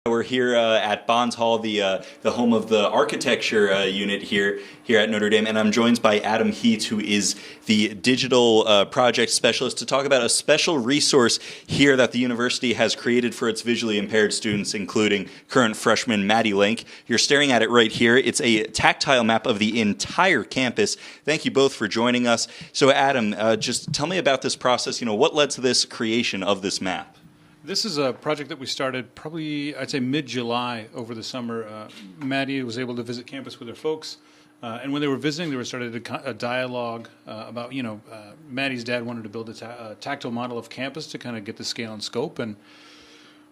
We're here at Bonds Hall, the home of the architecture unit here at Notre Dame, and I'm joined by Adam Heet, who is the digital project specialist, to talk about a special resource here that the university has created for its visually impaired students, including current freshman MADDIE Link. You're staring at it right here. It's a tactile map of the entire campus. Thank you both for joining us. So, Adam, just tell me about this process. What led to this creation of this map? This is a project that we started probably, I'd say, mid-July over the summer. MADDIE was able to visit campus with their folks, and when they were visiting, they were started a dialogue about, MADDIE's dad wanted to build a tactile model of campus to kind of get the scale and scope, and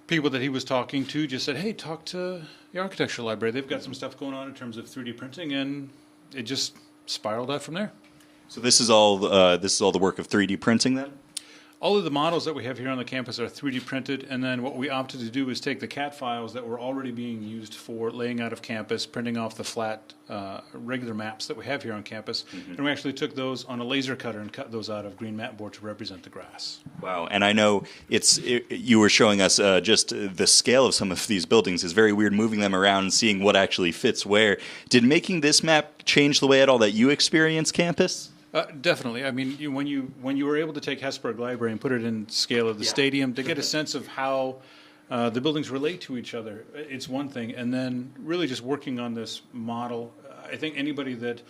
people that he was talking to just said, hey, talk to the architecture library. They've got some stuff going on in terms of 3D printing, and it just spiraled out from there. So this is all the work of 3D printing then? All of the models that we have here on the campus are 3D printed, and then what we opted to do is take the CAD files that were already being used for laying out of campus, printing off the flat, regular maps that we have here on campus, and we actually took those on a laser cutter and cut those out of green mat board to represent the grass. Wow, and I know you were showing us just the scale of some of these buildings is very weird, moving them around and seeing what actually fits where. Did making this map change the way at all that you experience campus? Definitely. I mean, when you were able to take Hesburgh Library and put it in scale of the stadium to get a sense of how the buildings relate to each other, it's one thing. And then really just working on this model, I think anybody that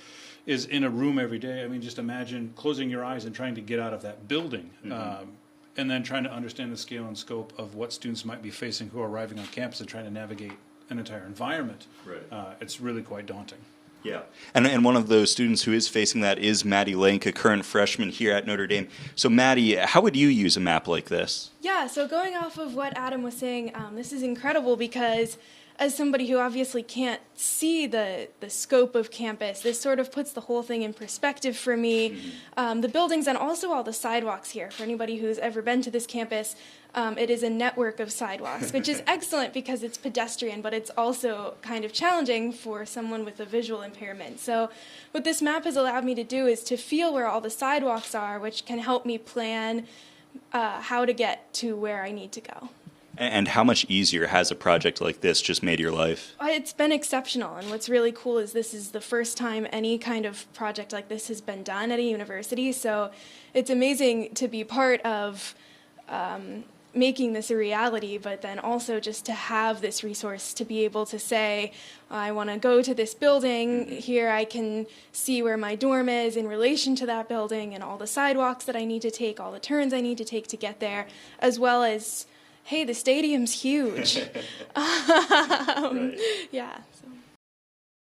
is in a room every day, I mean, just imagine closing your eyes and trying to get out of that building, and then trying to understand the scale and scope of what students might be facing who are arriving on campus and trying to navigate an entire environment. Right. It's really quite daunting. Yeah, and one of those students who is facing that is MADDIE Link, a current freshman here at Notre Dame. So MADDIE, how would you use a map like this? Yeah, so going off of what Adam was saying, this is incredible because as somebody who obviously can't see the scope of campus, this sort of puts the whole thing in perspective for me. The buildings and also all the sidewalks here. For anybody who's ever been to this campus, it is a network of sidewalks, which is excellent because it's pedestrian, but it's also kind of challenging for someone with a visual impairment. So what this map has allowed me to do is to feel where all the sidewalks are, which can help me plan how to get to where I need to go. And how much easier has a project like this just made your life? It's been exceptional, and what's really cool is this is the first time any kind of project like this has been done at a university, so it's amazing to be part of making this a reality, but then also just to have this resource to be able to say, I want to go to this building, here I can see where my dorm is in relation to that building and all the sidewalks that I need to take, all the turns I need to take to get there, as well as hey, the stadium's huge. Right. Yeah. So.